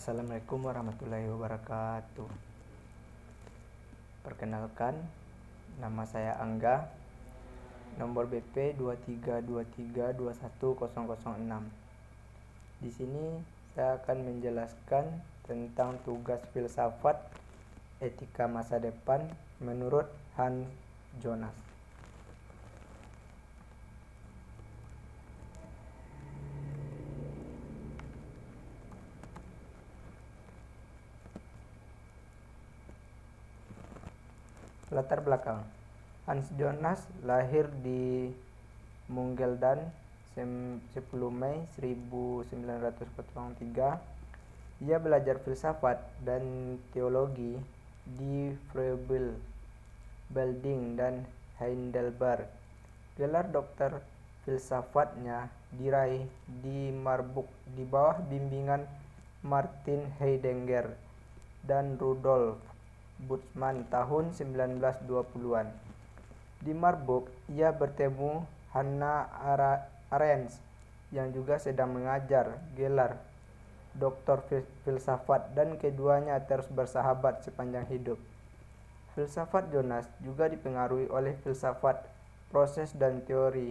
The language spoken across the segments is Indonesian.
Assalamualaikum warahmatullahi wabarakatuh. Perkenalkan, nama saya Angga, nomor BP 2323210006. Di sini saya akan menjelaskan tentang tugas filsafat etika masa depan menurut Hans Jonas. Latar belakang: Hans Jonas lahir di Munggeldan 10 Mei 1903. Ia belajar filsafat dan teologi di Froebel, Bildung dan Heidelberg. Gelar doktor filsafatnya diraih di Marburg di bawah bimbingan Martin Heidegger dan Rudolf Bultmann tahun 1920-an. Di Marburg, ia bertemu Hannah Arendt yang juga sedang mengajar gelar doktor filsafat, dan keduanya terus bersahabat sepanjang hidup. Filsafat Jonas juga dipengaruhi oleh filsafat proses dan teori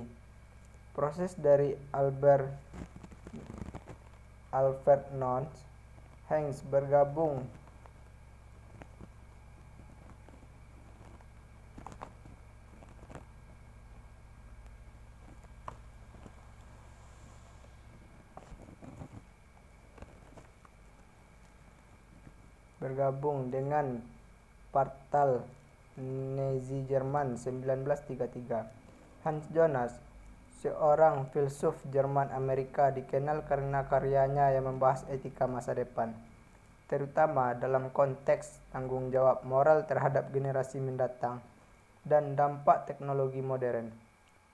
proses dari Alfred Nons. Hans bergabung dengan Partei Nazi Jerman 1933. Hans Jonas, seorang filsuf Jerman Amerika, dikenal karena karyanya yang membahas etika masa depan, terutama dalam konteks tanggung jawab moral terhadap generasi mendatang dan dampak teknologi modern.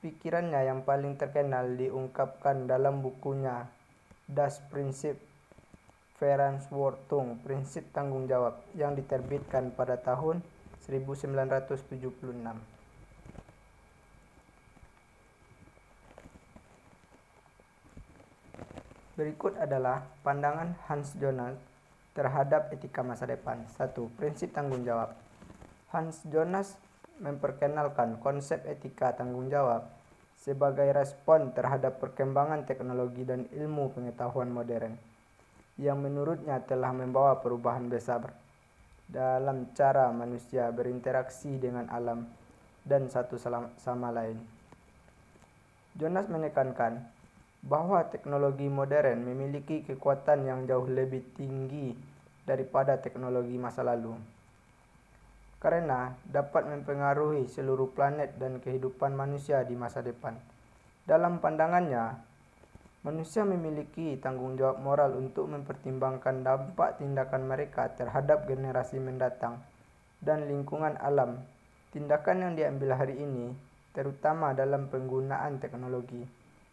Pikirannya yang paling terkenal diungkapkan dalam bukunya Das Prinzip Verantwortung, prinsip tanggung jawab, yang diterbitkan pada tahun 1976. Berikut adalah pandangan Hans Jonas terhadap etika masa depan. 1. Prinsip tanggung jawab. Hans Jonas memperkenalkan konsep etika tanggung jawab sebagai respon terhadap perkembangan teknologi dan ilmu pengetahuan modern, yang menurutnya telah membawa perubahan besar dalam cara manusia berinteraksi dengan alam dan satu sama lain. Jonas menekankan bahwa teknologi modern memiliki kekuatan yang jauh lebih tinggi daripada teknologi masa lalu, karena dapat mempengaruhi seluruh planet dan kehidupan manusia di masa depan. Dalam pandangannya, manusia memiliki tanggung jawab moral untuk mempertimbangkan dampak tindakan mereka terhadap generasi mendatang dan lingkungan alam. Tindakan yang diambil hari ini, terutama dalam penggunaan teknologi,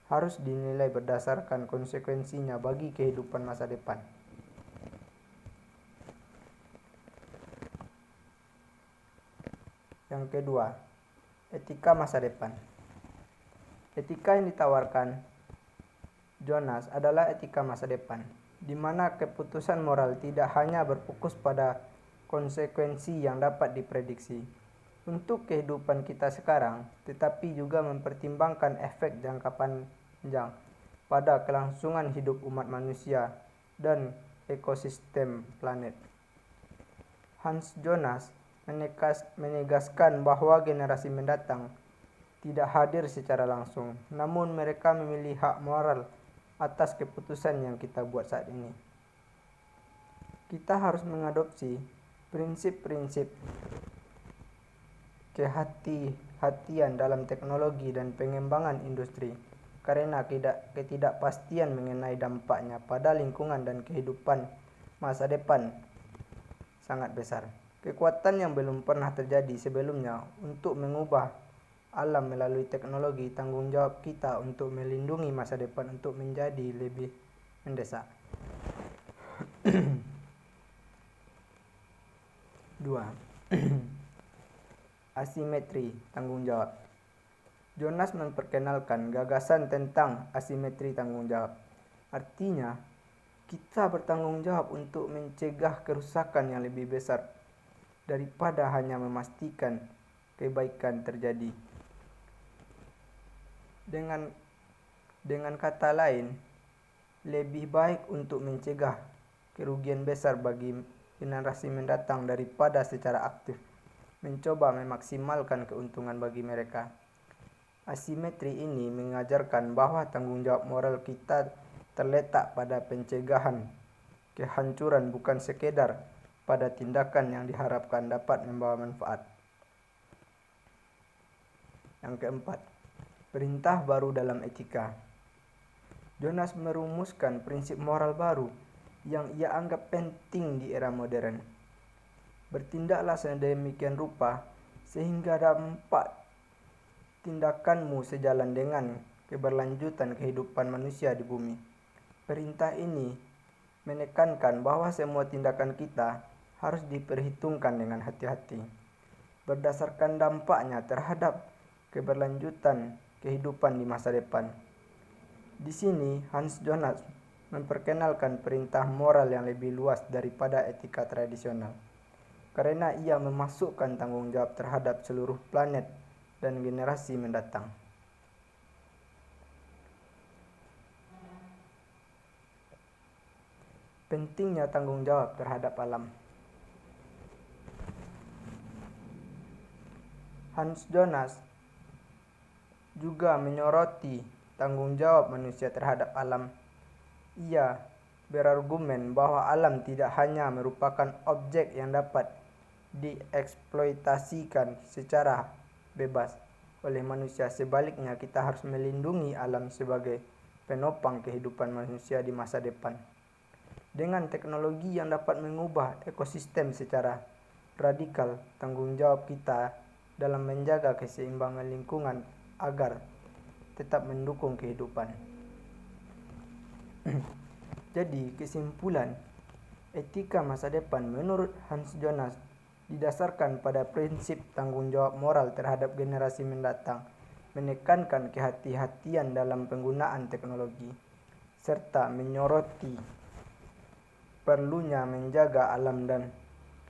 harus dinilai berdasarkan konsekuensinya bagi kehidupan masa depan. Yang kedua, etika masa depan. Etika yang ditawarkan Jonas adalah etika masa depan, di mana keputusan moral tidak hanya berfokus pada konsekuensi yang dapat diprediksi untuk kehidupan kita sekarang, tetapi juga mempertimbangkan efek jangka panjang pada kelangsungan hidup umat manusia dan ekosistem planet. Hans Jonas menegaskan bahwa generasi mendatang tidak hadir secara langsung, namun mereka memiliki hak moral atas keputusan yang kita buat saat ini. Kita harus mengadopsi prinsip-prinsip kehati-hatian dalam teknologi dan pengembangan industri, karena ketidakpastian mengenai dampaknya pada lingkungan dan kehidupan masa depan sangat besar. Kekuatan yang belum pernah terjadi sebelumnya untuk mengubah alam melalui teknologi, tanggung jawab kita untuk melindungi masa depan untuk menjadi lebih mendesak. 2. Asimetri tanggung jawab. Jonas memperkenalkan gagasan tentang asimetri tanggung jawab. Artinya, Kita bertanggung jawab untuk mencegah kerusakan yang lebih besar daripada hanya memastikan kebaikan terjadi. Dengan kata lain, lebih baik untuk mencegah kerugian besar bagi generasi mendatang daripada secara aktif mencoba memaksimalkan keuntungan bagi mereka. Asimetri ini mengajarkan bahwa tanggung jawab moral kita terletak pada pencegahan kehancuran, bukan sekedar pada tindakan yang diharapkan dapat membawa manfaat. Yang keempat, perintah baru dalam etika. Jonas merumuskan prinsip moral baru yang ia anggap penting di era modern. Bertindaklah sedemikian rupa sehingga dampak tindakanmu sejalan dengan keberlanjutan kehidupan manusia di bumi. Perintah ini menekankan bahwa semua tindakan kita harus diperhitungkan dengan hati-hati berdasarkan dampaknya terhadap keberlanjutan kehidupan di masa depan. Di sini Hans Jonas memperkenalkan perintah moral yang lebih luas daripada etika tradisional, karena ia memasukkan tanggung jawab terhadap seluruh planet dan generasi mendatang. Pentingnya tanggung jawab terhadap alam. Hans Jonas juga menyoroti tanggung jawab manusia terhadap alam. Ia berargumen bahwa alam tidak hanya merupakan objek yang dapat dieksploitasikan secara bebas oleh manusia, sebaliknya kita harus melindungi alam sebagai penopang kehidupan manusia di masa depan. Dengan teknologi yang dapat mengubah ekosistem secara radikal, tanggung jawab kita dalam menjaga keseimbangan lingkungan agar tetap mendukung kehidupan. Jadi, kesimpulan, etika masa depan menurut Hans Jonas didasarkan pada prinsip tanggung jawab moral terhadap generasi mendatang, menekankan kehati-hatian dalam penggunaan teknologi, serta menyoroti perlunya menjaga alam dan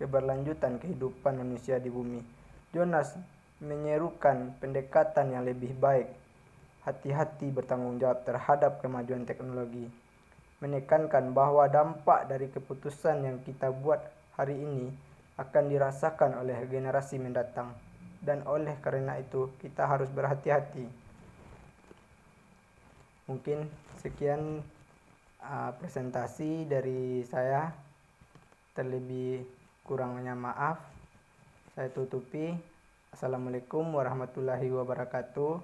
keberlanjutan kehidupan manusia di bumi. Jonas menyerukan pendekatan yang lebih baik, hati-hati bertanggung jawab terhadap kemajuan teknologi, menekankan bahwa dampak dari keputusan yang kita buat hari ini akan dirasakan oleh generasi mendatang, dan oleh karena itu kita harus berhati-hati. Mungkin sekian presentasi dari saya, terlebih kurangnya maaf saya tutupi. Assalamualaikum warahmatullahi wabarakatuh.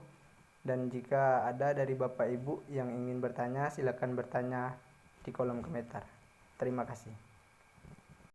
Dan jika ada dari Bapak Ibu yang ingin bertanya, silakan bertanya di kolom komentar. Terima kasih.